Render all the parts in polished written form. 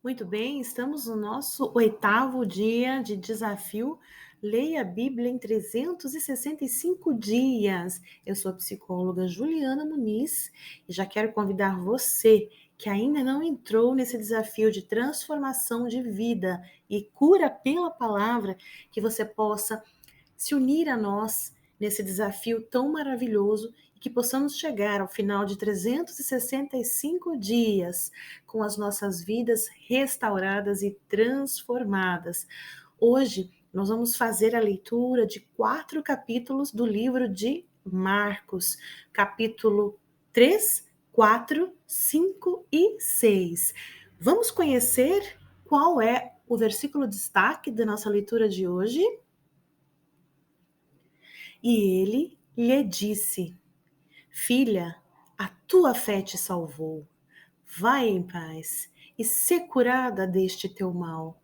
Muito bem, estamos no nosso oitavo dia de desafio. Leia a Bíblia em 365 dias. Eu sou a psicóloga Juliana Muniz e já quero convidar você que ainda não entrou nesse desafio de transformação de vida e cura pela palavra, que você possa se unir a nós nesse desafio tão maravilhoso e que possamos chegar ao final de 365 dias com as nossas vidas restauradas e transformadas. Hoje nós vamos fazer a leitura de 4 capítulos do livro de Marcos, capítulo 3, 4, 5 e 6. Vamos conhecer qual é o versículo destaque da nossa leitura de hoje? E ele lhe disse: Filha, a tua fé te salvou. Vai em paz e sê curada deste teu mal.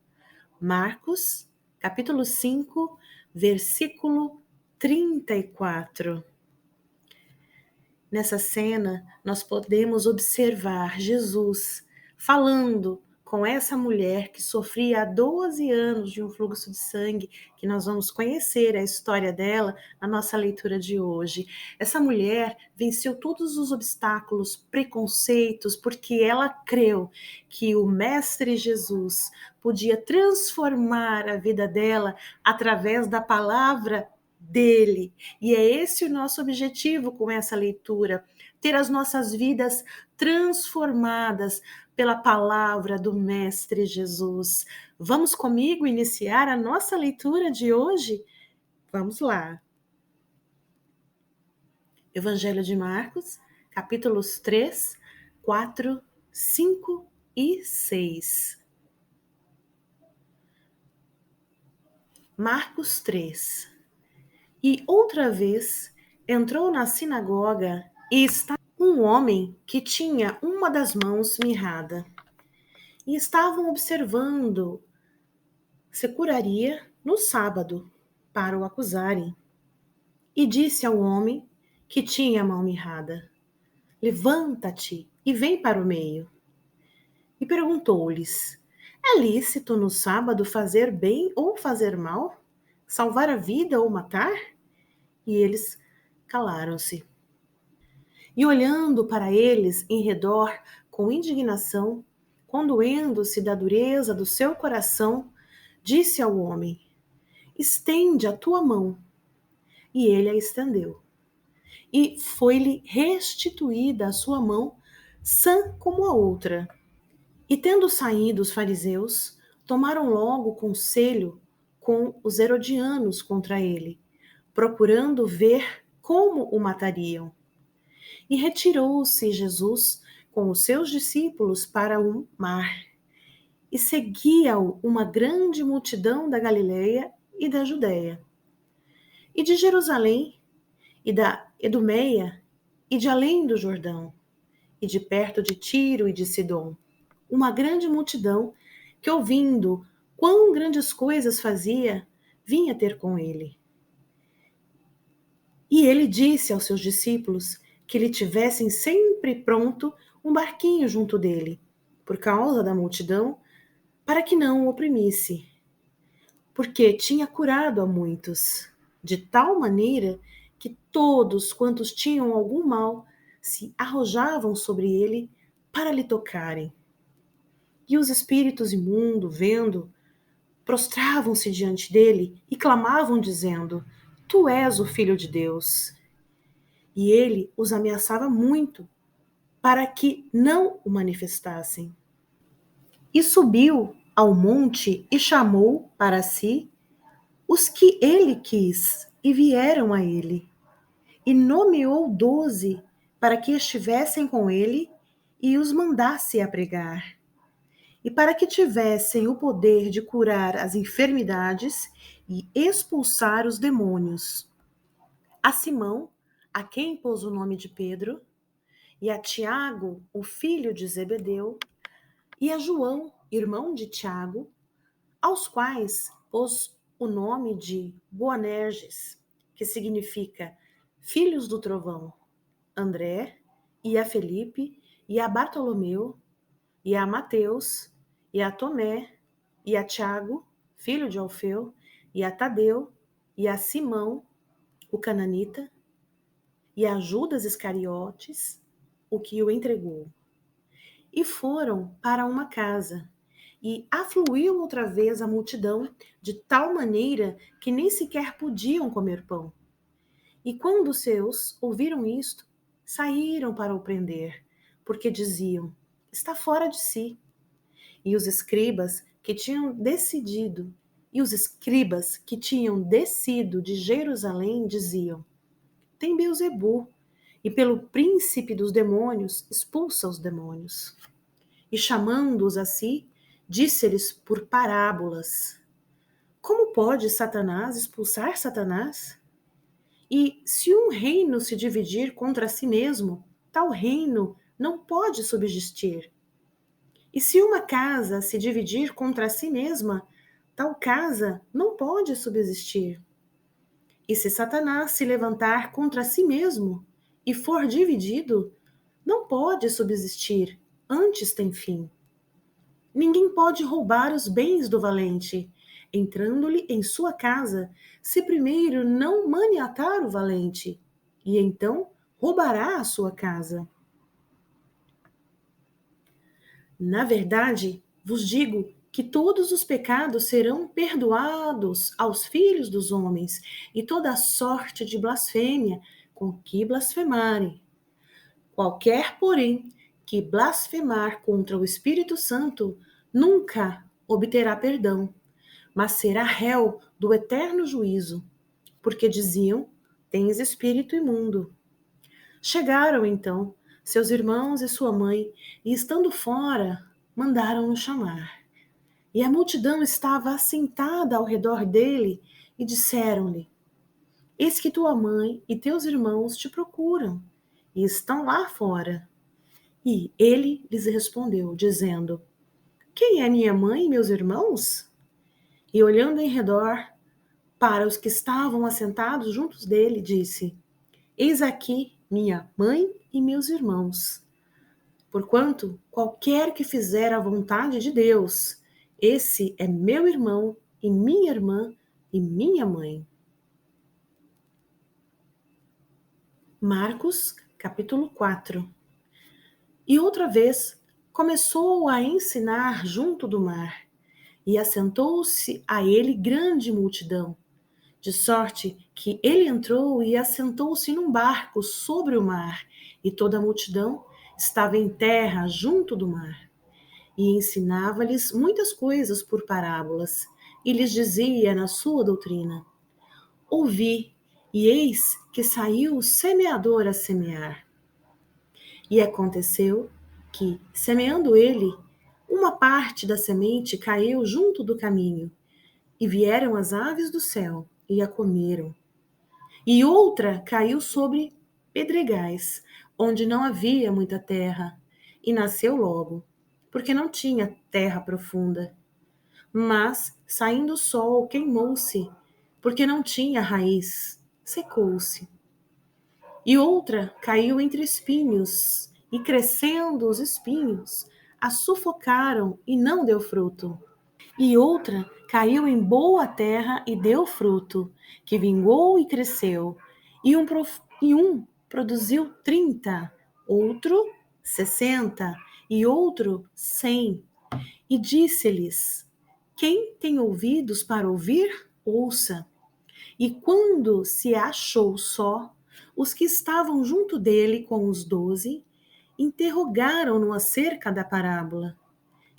Marcos, capítulo 5, versículo 34. Nessa cena, nós podemos observar Jesus falando com essa mulher que sofria há 12 anos de um fluxo de sangue, que nós vamos conhecer a história dela na nossa leitura de hoje. Essa mulher venceu todos os obstáculos, preconceitos, porque ela creu que o Mestre Jesus podia transformar a vida dela através da palavra dele. E é esse o nosso objetivo com essa leitura, ter as nossas vidas transformadas pela palavra do Mestre Jesus. Vamos comigo iniciar a nossa leitura de hoje? Vamos lá. Evangelho de Marcos, capítulos 3, 4, 5 e 6. Marcos 3. E outra vez entrou na sinagoga e estava um homem que tinha uma das mãos mirrada. E estavam observando se curaria no sábado para o acusarem. E disse ao homem que tinha a mão mirrada: Levanta-te e vem para o meio. E perguntou-lhes: É lícito no sábado fazer bem ou fazer mal? Salvar a vida ou matar? E eles calaram-se. E olhando para eles em redor com indignação, condoendo-se da dureza do seu coração, disse ao homem: Estende a tua mão. E ele a estendeu. E foi-lhe restituída a sua mão, sã como a outra. E tendo saído os fariseus, tomaram logo conselho com os herodianos contra ele, procurando ver como o matariam. E retirou-se Jesus com os seus discípulos para o mar, e seguia-o uma grande multidão da Galileia e da Judéia, e de Jerusalém, e da Edumeia, e de além do Jordão, e de perto de Tiro e de Sidom. Uma grande multidão que, ouvindo quão grandes coisas fazia, vinha ter com ele. E ele disse aos seus discípulos que lhe tivessem sempre pronto um barquinho junto dele, por causa da multidão, para que não o oprimisse, porque tinha curado a muitos, de tal maneira que todos quantos tinham algum mal se arrojavam sobre ele para lhe tocarem. E os espíritos imundos, vendo, prostravam-se diante dele e clamavam, dizendo: Tu és o Filho de Deus. E ele os ameaçava muito, para que não o manifestassem. E subiu ao monte e chamou para si os que ele quis, e vieram a ele. E nomeou 12 para que estivessem com ele e os mandasse a pregar. E para que tivessem o poder de curar as enfermidades e expulsar os demônios. A Simão, a quem pôs o nome de Pedro, e a Tiago, o filho de Zebedeu, e a João, irmão de Tiago, aos quais pôs o nome de Boanerges, que significa filhos do trovão, André, e a Felipe, e a Bartolomeu, e a Mateus, e a Tomé, e a Tiago, filho de Alfeu, e a Tadeu, e a Simão, o cananita, e a Judas Iscariotes, o que o entregou. E foram para uma casa, e afluiu outra vez a multidão, de tal maneira que nem sequer podiam comer pão. E quando os seus ouviram isto, saíram para o prender, porque diziam: está fora de si. E os escribas que tinham descido de Jerusalém diziam: tem Beelzebu, e pelo príncipe dos demônios expulsa os demônios. E chamando-os a si, disse-lhes por parábolas: como pode Satanás expulsar Satanás? E se um reino se dividir contra si mesmo, tal reino não pode subsistir. E se uma casa se dividir contra si mesma, tal casa não pode subsistir. E se Satanás se levantar contra si mesmo e for dividido, não pode subsistir, antes tem fim. Ninguém pode roubar os bens do valente, entrando-lhe em sua casa, se primeiro não maniatar o valente, e então roubará a sua casa. Na verdade, vos digo que todos os pecados serão perdoados aos filhos dos homens, e toda a sorte de blasfêmia com que blasfemarem. Qualquer, porém, que blasfemar contra o Espírito Santo nunca obterá perdão, mas será réu do eterno juízo, porque diziam: tens espírito imundo. Chegaram então seus irmãos e sua mãe, e estando fora, mandaram-no chamar. E a multidão estava assentada ao redor dele, e disseram-lhe: eis que tua mãe e teus irmãos te procuram, e estão lá fora. E ele lhes respondeu, dizendo: quem é minha mãe e meus irmãos? E olhando em redor para os que estavam assentados juntos dele, disse: eis aqui minha mãe e meus irmãos. Porquanto qualquer que fizer a vontade de Deus, esse é meu irmão e minha irmã e minha mãe. Marcos, capítulo 4. E outra vez começou a ensinar junto do mar, e assentou-se a ele grande multidão, de sorte que ele entrou e assentou-se num barco sobre o mar, e toda a multidão estava em terra junto do mar. E ensinava-lhes muitas coisas por parábolas, e lhes dizia na sua doutrina: ouvi, e eis que saiu o semeador a semear. E aconteceu que, semeando ele, uma parte da semente caiu junto do caminho, e vieram as aves do céu e a comeram. E outra caiu sobre pedregais, onde não havia muita terra, e nasceu logo, porque não tinha terra profunda. Mas, saindo o sol, queimou-se, porque não tinha raiz, secou-se. E outra caiu entre espinhos, e crescendo os espinhos, a sufocaram e não deu fruto. E outra caiu em boa terra e deu fruto, que vingou e cresceu. E um produziu 30, outro 60, e outro 100. E disse-lhes: quem tem ouvidos para ouvir, ouça. E quando se achou só, os que estavam junto dele com os 12 interrogaram-no acerca da parábola.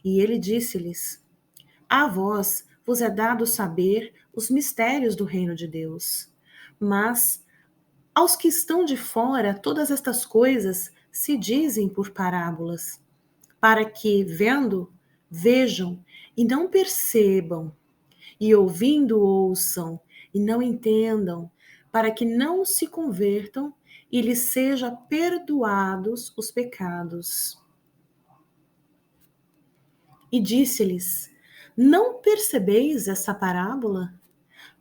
E ele disse-lhes: a vós vos é dado saber os mistérios do reino de Deus. Mas aos que estão de fora, todas estas coisas se dizem por parábolas, para que, vendo, vejam e não percebam, e ouvindo, ouçam e não entendam, para que não se convertam e lhes seja perdoados os pecados. E disse-lhes: não percebeis essa parábola?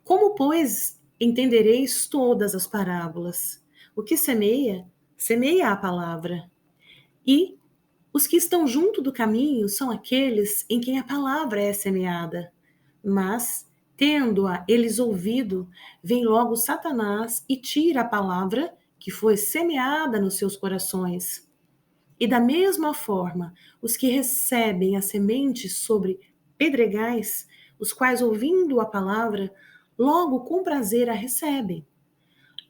Como, pois, entendereis todas as parábolas? O que semeia, semeia a palavra. E Os que estão junto do caminho são aqueles em quem a palavra é semeada, mas, tendo-a eles ouvido, vem logo Satanás e tira a palavra que foi semeada nos seus corações. E da mesma forma, os que recebem a semente sobre pedregais, os quais, ouvindo a palavra, logo com prazer a recebem,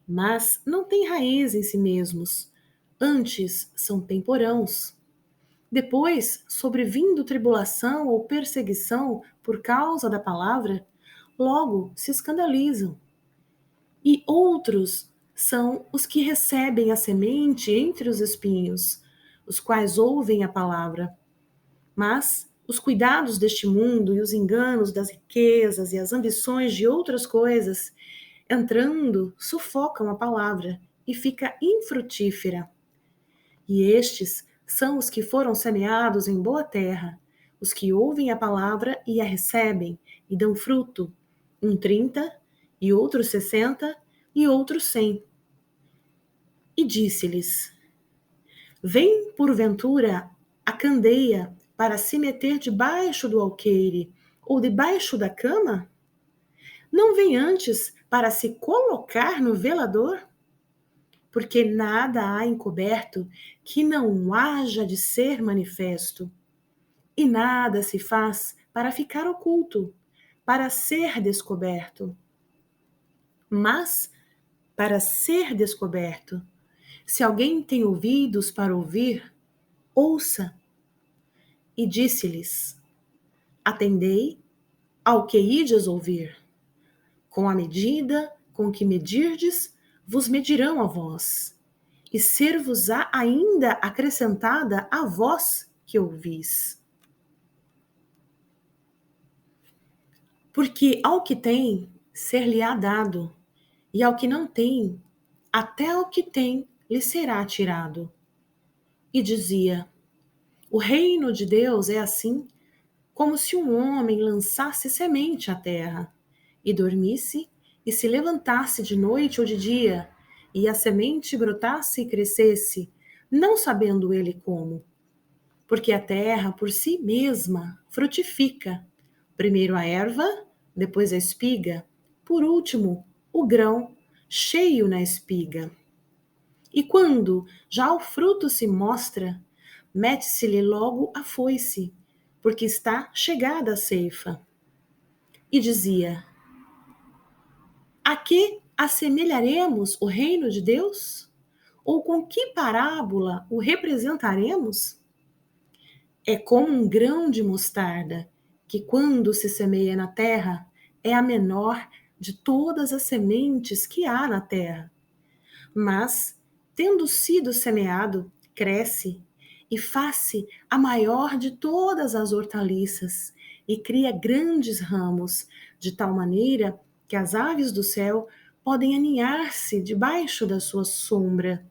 mas não têm raiz em si mesmos, antes são temporãos. Depois, sobrevindo tribulação ou perseguição por causa da palavra, logo se escandalizam. E outros são os que recebem a semente entre os espinhos, os quais ouvem a palavra. Mas os cuidados deste mundo e os enganos das riquezas e as ambições de outras coisas, entrando, sufocam a palavra e fica infrutífera. E estes são os que foram semeados em boa terra, os que ouvem a palavra e a recebem, e dão fruto, um 30, e outro 60, e outro 100. E disse-lhes: Vem, porventura, a candeia para se meter debaixo do alqueire, ou debaixo da cama? Não vem antes para se colocar no velador? Porque nada há encoberto que não haja de ser manifesto, e nada se faz para ficar oculto, para ser descoberto. Mas para ser descoberto, se alguém tem ouvidos para ouvir, ouça. E disse-lhes: Atendei ao que ides ouvir. Com a medida com que medirdes, vos medirão a vós, e ser-vos-á ainda acrescentada a vós que ouvis. Porque ao que tem, ser-lhe-á dado, e ao que não tem, até ao que tem lhe será tirado. E dizia: O reino de Deus é assim, como se um homem lançasse semente à terra, e dormisse, e se levantasse de noite ou de dia, e a semente brotasse e crescesse, não sabendo ele como. Porque a terra por si mesma frutifica, primeiro a erva, depois a espiga, por último o grão, cheio na espiga. E quando já o fruto se mostra, mete-se-lhe logo a foice, porque está chegada a ceifa. E dizia: A que assemelharemos o reino de Deus? Ou com que parábola o representaremos? É como um grão de mostarda, que quando se semeia na terra, é a menor de todas as sementes que há na terra. Mas, tendo sido semeado, cresce e faz-se a maior de todas as hortaliças e cria grandes ramos, de tal maneira que as aves do céu podem aninhar-se debaixo da sua sombra.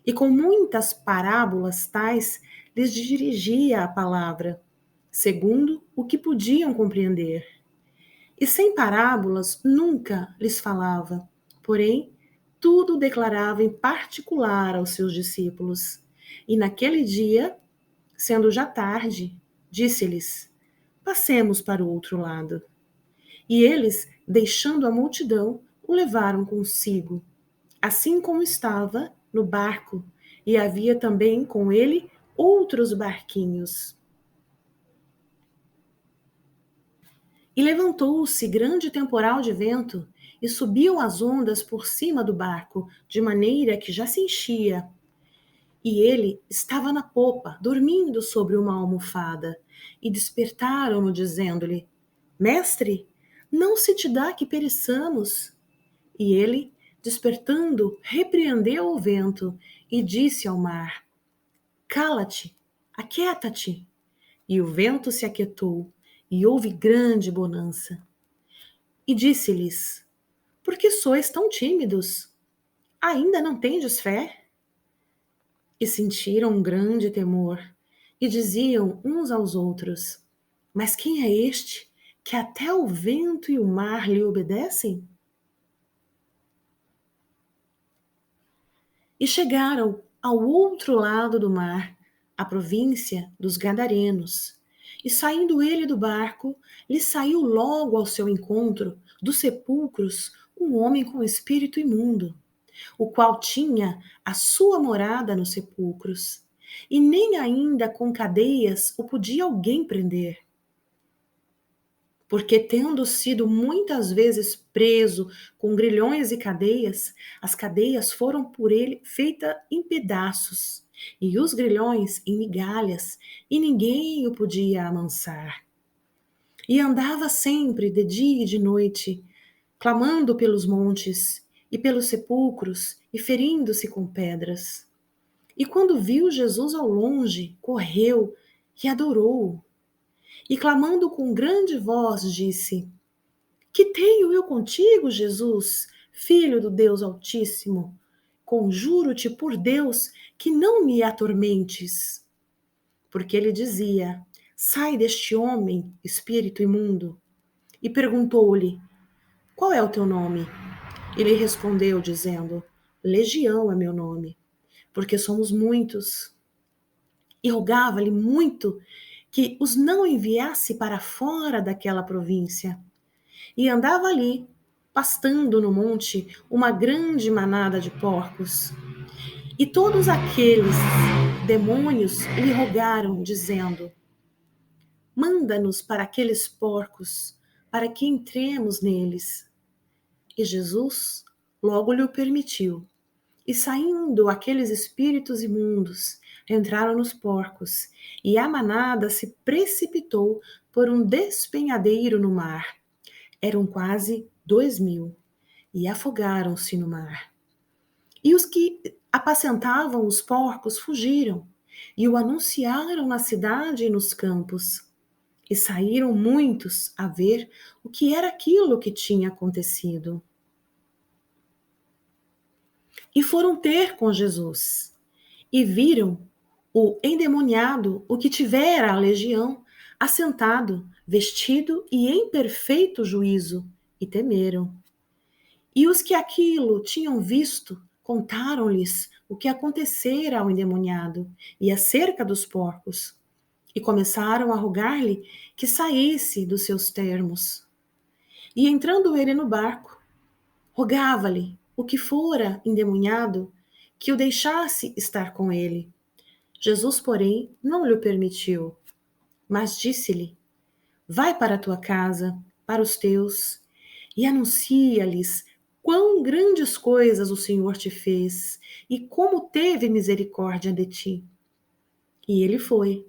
E com muitas parábolas tais lhes dirigia a palavra, segundo o que podiam compreender. E sem parábolas nunca lhes falava, porém, tudo declarava em particular aos seus discípulos. E naquele dia, sendo já tarde, disse-lhes: Passemos para o outro lado. E eles, deixando a multidão, o levaram consigo, assim como estava no barco, e havia também com ele outros barquinhos. E levantou-se grande temporal de vento, e subiam as ondas por cima do barco, de maneira que já se enchia. E ele estava na popa, dormindo sobre uma almofada. E despertaram-no, dizendo-lhe: Mestre, não se te dá que pereçamos? E ele, despertando, repreendeu o vento e disse ao mar: Cala-te, aquieta-te. E o vento se aquietou, e houve grande bonança. E disse-lhes: Por que sois tão tímidos? Ainda não tendes fé? E sentiram um grande temor, e diziam uns aos outros: Mas quem é este, que até o vento e o mar lhe obedecem? E chegaram ao outro lado do mar, a província dos Gadarenos. E saindo ele do barco, lhe saiu logo ao seu encontro dos sepulcros um homem com espírito imundo, o qual tinha a sua morada nos sepulcros, e nem ainda com cadeias o podia alguém prender. Porque, tendo sido muitas vezes preso com grilhões e cadeias, as cadeias foram por ele feitas em pedaços, e os grilhões em migalhas, e ninguém o podia amansar. E andava sempre, de dia e de noite, clamando pelos montes e pelos sepulcros, e ferindo-se com pedras. E quando viu Jesus ao longe, correu e adorou-o. E clamando com grande voz, disse: Que tenho eu contigo, Jesus, Filho do Deus Altíssimo? Conjuro-te por Deus que não me atormentes. Porque ele dizia: Sai deste homem, espírito imundo. E perguntou-lhe: Qual é o teu nome? Ele respondeu, dizendo: Legião é meu nome, porque somos muitos. E rogava-lhe muito que os não enviasse para fora daquela província. E andava ali, pastando no monte, uma grande manada de porcos. E todos aqueles demônios lhe rogaram, dizendo: Manda-nos para aqueles porcos, para que entremos neles. E Jesus logo lhe o permitiu. E saindo aqueles espíritos imundos, entraram nos porcos, e a manada se precipitou por um despenhadeiro no mar. Eram quase 2.000, e afogaram-se no mar. E os que apacentavam os porcos fugiram, e o anunciaram na cidade e nos campos. E saíram muitos a ver o que era aquilo que tinha acontecido. E foram ter com Jesus, e viram o endemoniado, o que tivera a legião, assentado, vestido e em perfeito juízo, e temeram. E os que aquilo tinham visto, contaram-lhes o que acontecera ao endemoniado e acerca dos porcos, e começaram a rogar-lhe que saísse dos seus termos. E entrando ele no barco, rogava-lhe o que fora endemoniado que o deixasse estar com ele. Jesus, porém, não lhe permitiu, mas disse-lhe: Vai para a tua casa, para os teus, e anuncia-lhes quão grandes coisas o Senhor te fez e como teve misericórdia de ti. E ele foi,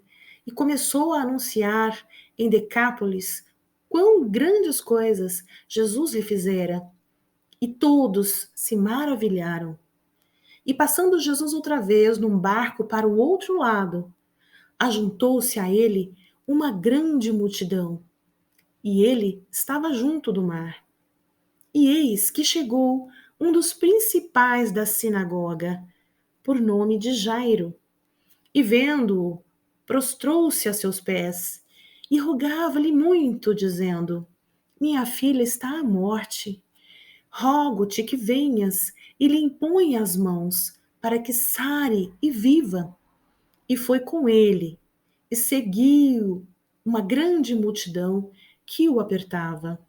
e começou a anunciar em Decápolis quão grandes coisas Jesus lhe fizera, e todos se maravilharam. E passando Jesus outra vez num barco para o outro lado, ajuntou-se a ele uma grande multidão, e ele estava junto do mar. E eis que chegou um dos principais da sinagoga, por nome de Jairo, e vendo-o, prostrou-se a seus pés e rogava-lhe muito, dizendo: Minha filha está à morte. Rogo-te que venhas e lhe imponha as mãos, para que sare e viva. E foi com ele, e seguiu uma grande multidão que o apertava.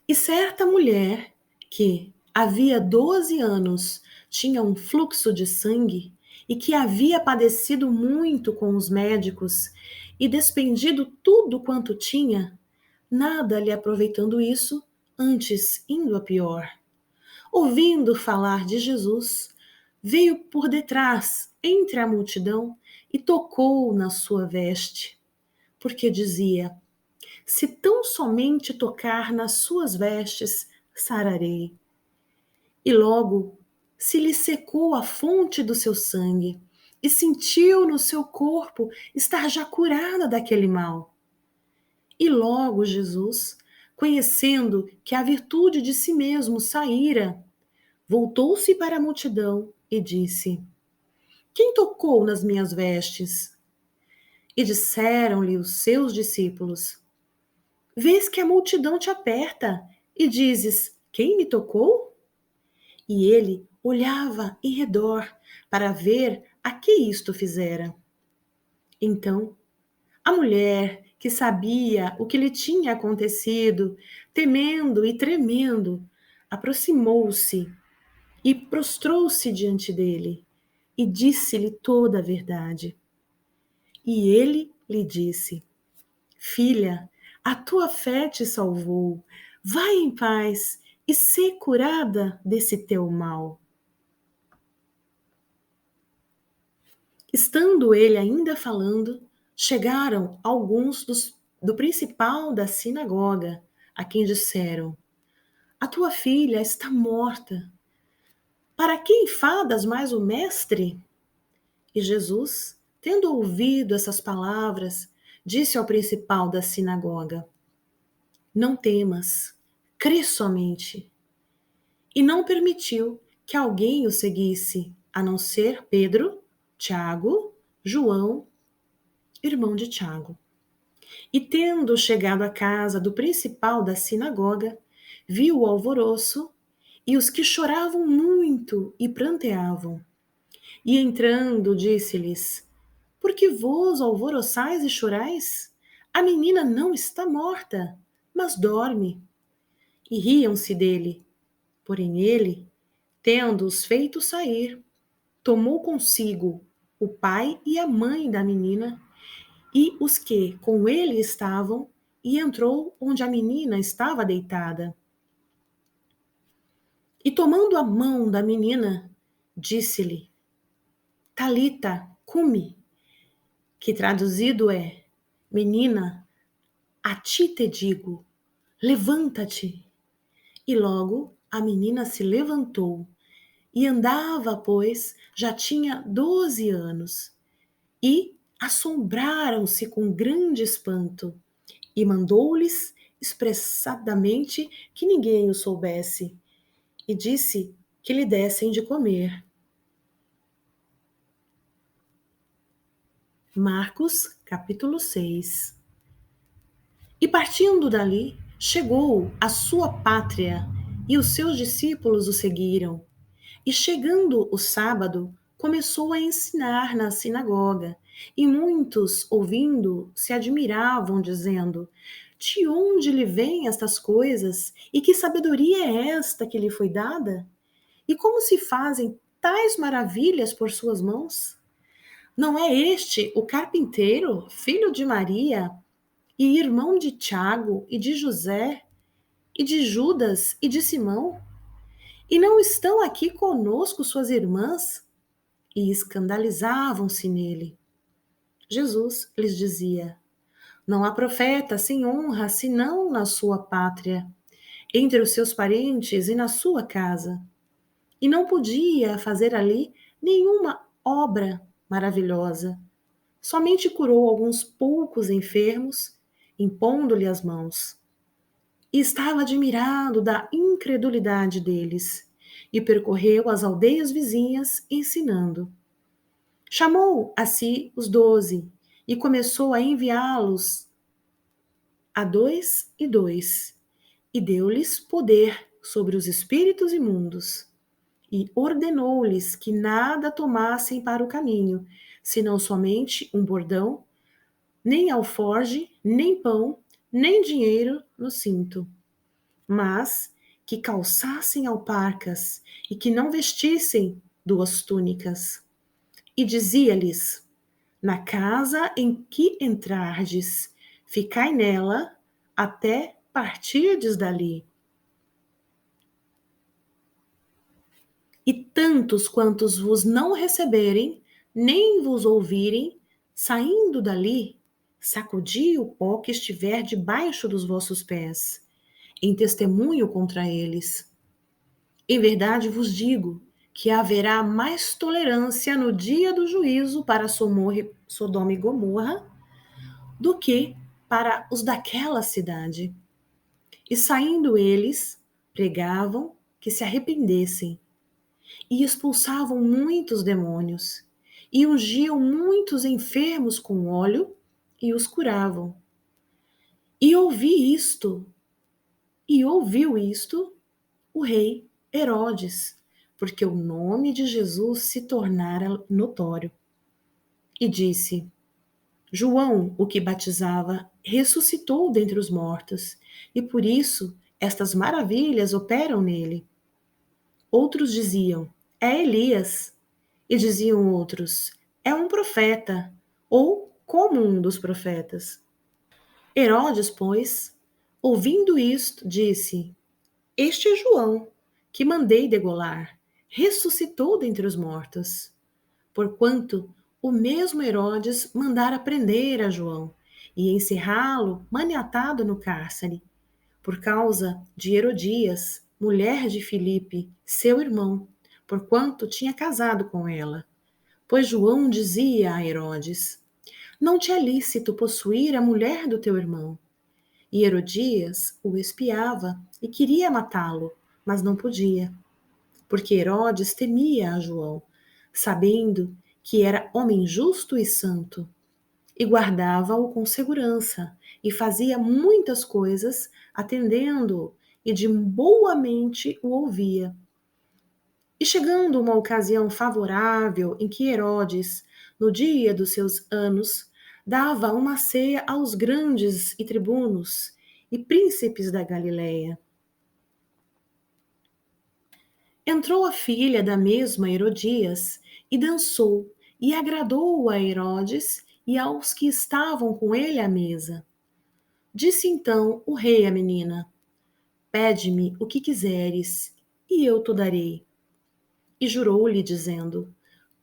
E certa mulher, que havia 12 anos tinha um fluxo de sangue, e que havia padecido muito com os médicos, e despendido tudo quanto tinha, nada lhe aproveitando isso, antes indo a pior. Ouvindo falar de Jesus, veio por detrás, entre a multidão, e tocou na sua veste, porque dizia: Se tão somente tocar nas suas vestes, sararei. E logo se lhe secou a fonte do seu sangue, e sentiu no seu corpo estar já curada daquele mal. E logo Jesus, conhecendo que a virtude de si mesmo saíra, voltou-se para a multidão e disse: Quem tocou nas minhas vestes? E disseram-lhe os seus discípulos: Vês que a multidão te aperta e dizes: Quem me tocou? E ele olhava em redor para ver a que isto fizera. Então, a mulher, que sabia o que lhe tinha acontecido, temendo e tremendo, aproximou-se e prostrou-se diante dele e disse-lhe toda a verdade. E ele lhe disse: Filha, a tua fé te salvou. Vai em paz e sê curada desse teu mal. Estando ele ainda falando, chegaram alguns do principal da sinagoga, a quem disseram: A tua filha está morta. Para que enfadas mais o mestre? E Jesus, tendo ouvido essas palavras, disse ao principal da sinagoga: Não temas, crê somente. E não permitiu que alguém o seguisse, a não ser Pedro, Tiago, João, irmão de Tiago. E tendo chegado à casa do principal da sinagoga, viu o alvoroço e os que choravam muito e pranteavam. E entrando, disse-lhes: Por que vos alvoroçais e chorais? A menina não está morta, mas dorme. E riam-se dele. Porém ele, tendo-os feito sair, tomou consigo o pai e a mãe da menina e os que com ele estavam, e entrou onde a menina estava deitada. E tomando a mão da menina, disse-lhe: Talita, cumi, que traduzido é: Menina, a ti te digo, levanta-te. E logo a menina se levantou e andava, pois já tinha 12 anos. E assombraram-se com grande espanto. E mandou-lhes expressadamente que ninguém o soubesse, e disse que lhe dessem de comer. Marcos, capítulo 6. E partindo dali, chegou à sua pátria, e os seus discípulos o seguiram. E chegando o sábado, começou a ensinar na sinagoga, e muitos, ouvindo, se admiravam, dizendo: De onde lhe vêm estas coisas? E que sabedoria é esta que lhe foi dada? E como se fazem tais maravilhas por suas mãos? Não é este o carpinteiro, filho de Maria, e irmão de Tiago, e de José, e de Judas, e de Simão? E não estão aqui conosco suas irmãs? E escandalizavam-se nele. Jesus lhes dizia: Não há profeta sem honra senão na sua pátria, entre os seus parentes e na sua casa. E não podia fazer ali nenhuma obra maravilhosa. Somente curou alguns poucos enfermos, impondo-lhe as mãos. E estava admirado da incredulidade deles, e percorreu as aldeias vizinhas ensinando. Chamou a si os 12 e começou a enviá-los a dois e deu-lhes poder sobre os espíritos imundos, e ordenou-lhes que nada tomassem para o caminho, senão somente um bordão, nem alforge, nem pão, nem dinheiro no cinto, mas que calçassem alparcas e que não vestissem 2 túnicas. E dizia-lhes: Na casa em que entrardes, ficai nela até partirdes dali. E tantos quantos vos não receberem, nem vos ouvirem, saindo dali, sacudi o pó que estiver debaixo dos vossos pés, em testemunho contra eles. Em verdade vos digo que haverá mais tolerância no dia do juízo para Sodoma e Gomorra do que para os daquela cidade. E saindo eles, pregavam que se arrependessem, e expulsavam muitos demônios, e ungiam muitos enfermos com óleo, e os curavam. E ouviu isto o rei Herodes, porque o nome de Jesus se tornara notório. E disse: João, o que batizava, ressuscitou dentre os mortos, e por isso estas maravilhas operam nele. Outros diziam: é Elias. E diziam outros: é um profeta, ou como um dos profetas. Herodes, pois, ouvindo isto, disse: Este é João, que mandei degolar, ressuscitou dentre os mortos. Porquanto o mesmo Herodes mandara prender a João e encerrá-lo maniatado no cárcere, por causa de Herodias, mulher de Filipe, seu irmão, porquanto tinha casado com ela. Pois João dizia a Herodes: Não te é lícito possuir a mulher do teu irmão. E Herodias o espiava e queria matá-lo, mas não podia, porque Herodes temia a João, sabendo que era homem justo e santo, e guardava-o com segurança, e fazia muitas coisas, atendendo-o, e de boa mente o ouvia. E chegando uma ocasião favorável em que Herodes, no dia dos seus anos, dava uma ceia aos grandes e tribunos e príncipes da Galileia, entrou a filha da mesma Herodias e dançou, e agradou a Herodes e aos que estavam com ele à mesa. Disse então o rei à menina: Pede-me o que quiseres, e eu te darei. E jurou-lhe, dizendo: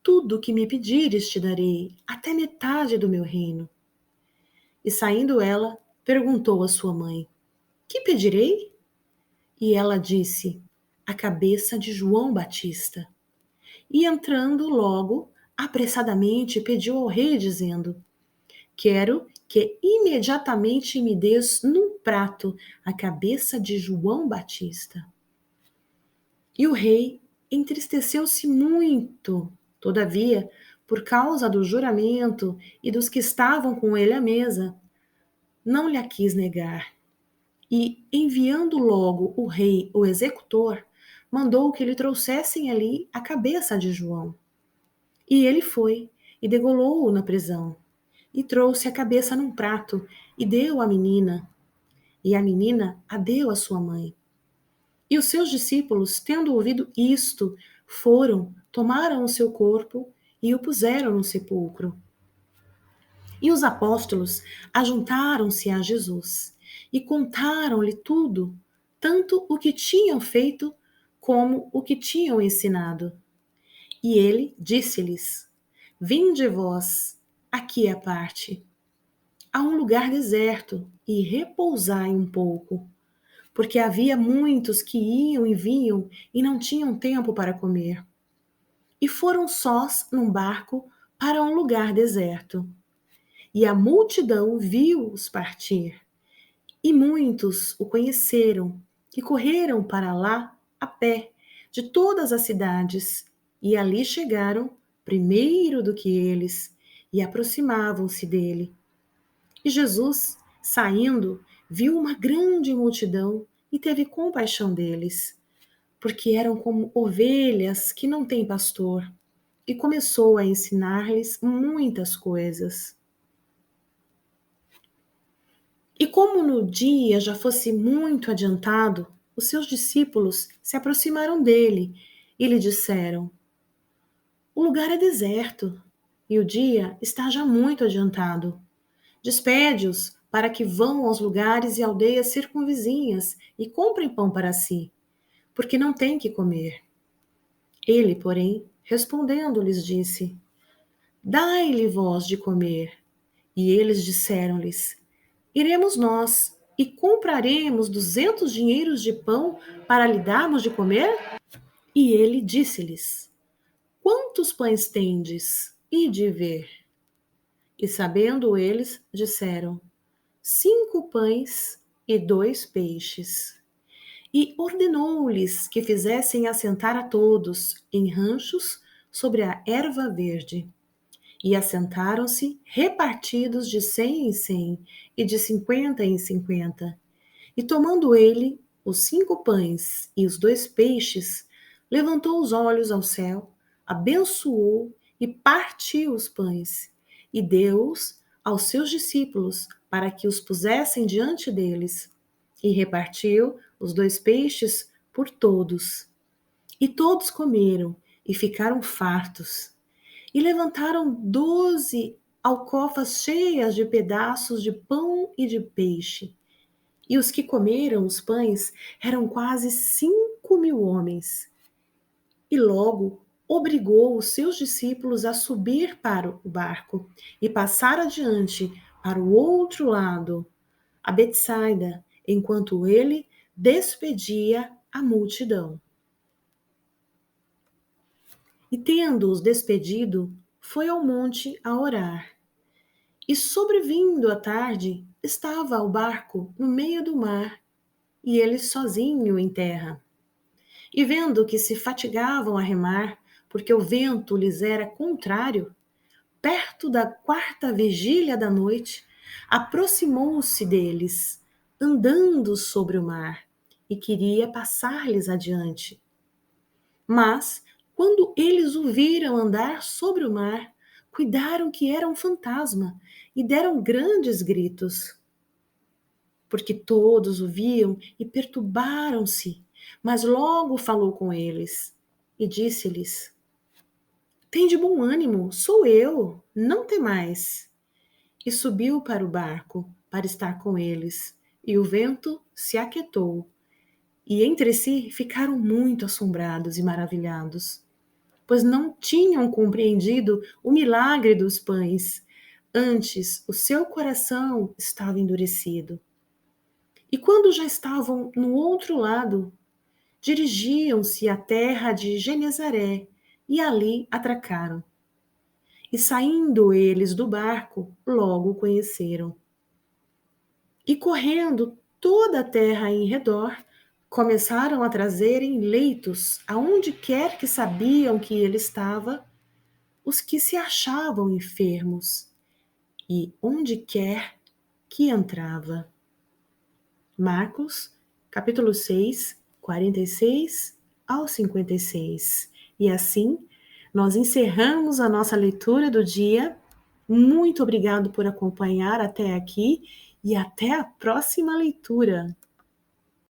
Tudo o que me pedires te darei, até metade do meu reino. E saindo ela, perguntou à sua mãe: Que pedirei? E ela disse: A cabeça de João Batista. E entrando logo, apressadamente pediu ao rei, dizendo: Quero que imediatamente me des num prato a cabeça de João Batista. E o rei entristeceu-se muito. Todavia, por causa do juramento e dos que estavam com ele à mesa, não lhe quis negar. E, enviando logo o rei, o executor, mandou que lhe trouxessem ali a cabeça de João. E ele foi e degolou-o na prisão. E trouxe a cabeça num prato e deu à menina. E a menina a deu à sua mãe. E os seus discípulos, tendo ouvido isto, foram, tomaram o seu corpo e o puseram no sepulcro. E os apóstolos ajuntaram-se a Jesus e contaram-lhe tudo, tanto o que tinham feito como o que tinham ensinado. E ele disse-lhes: Vinde vós aqui à parte, a um lugar deserto, e repousai um pouco, porque havia muitos que iam e vinham e não tinham tempo para comer. E foram sós num barco para um lugar deserto. E a multidão viu-os partir, e muitos o conheceram, e correram para lá a pé, de todas as cidades, e ali chegaram primeiro do que eles, e aproximavam-se dele. E Jesus, saindo, viu uma grande multidão e teve compaixão deles, porque eram como ovelhas que não têm pastor, e começou a ensinar-lhes muitas coisas. E como no dia já fosse muito adiantado, os seus discípulos se aproximaram dele e lhe disseram: O lugar é deserto e o dia está já muito adiantado. Despede-os para que vão aos lugares e aldeias circunvizinhas e comprem pão para si, porque não têm que comer. Ele, porém, respondendo, lhes disse: Dai-lhe vós de comer. E eles disseram-lhes: Iremos nós e compraremos 200 dinheiros de pão para lhe darmos de comer? E ele disse-lhes: Quantos pães tendes? Ide ver. E sabendo eles, disseram: 5 pães e 2 peixes. E ordenou-lhes que fizessem assentar a todos em ranchos sobre a erva verde. E assentaram-se repartidos de 100 em 100 e de 50 em 50. E tomando ele os 5 pães e os 2 peixes, levantou os olhos ao céu, abençoou e partiu os pães, e deu-os aos seus discípulos para que os pusessem diante deles. E repartiu os 2 peixes por todos. E todos comeram e ficaram fartos. E levantaram 12 alcofas cheias de pedaços de pão e de peixe. E os que comeram os pães eram quase 5.000 homens. E logo obrigou os seus discípulos a subir para o barco e passar adiante para o outro lado, a Betsaida, enquanto ele despedia a multidão. E tendo-os despedido, foi ao monte a orar. E sobrevindo a tarde, estava o barco no meio do mar, e ele sozinho em terra. E vendo que se fatigavam a remar, porque o vento lhes era contrário, perto da 4ª vigília da noite, aproximou-se deles, andando sobre o mar, e queria passar-lhes adiante. Mas, quando eles o viram andar sobre o mar, cuidaram que era um fantasma e deram grandes gritos. Porque todos o viam e perturbaram-se, mas logo falou com eles e disse-lhes: Tende bom ânimo, sou eu, não temais. E subiu para o barco para estar com eles, e o vento se aquietou. E entre si ficaram muito assombrados e maravilhados, pois não tinham compreendido o milagre dos pães. Antes, o seu coração estava endurecido. E quando já estavam no outro lado, dirigiam-se à terra de Genezaré e ali atracaram. E saindo eles do barco, logo o conheceram. E correndo toda a terra em redor, começaram a trazerem leitos aonde quer que sabiam que ele estava, os que se achavam enfermos, e onde quer que entrava. Marcos, capítulo 6, 46 ao 56. E assim, nós encerramos a nossa leitura do dia. Muito obrigado por acompanhar até aqui e até a próxima leitura.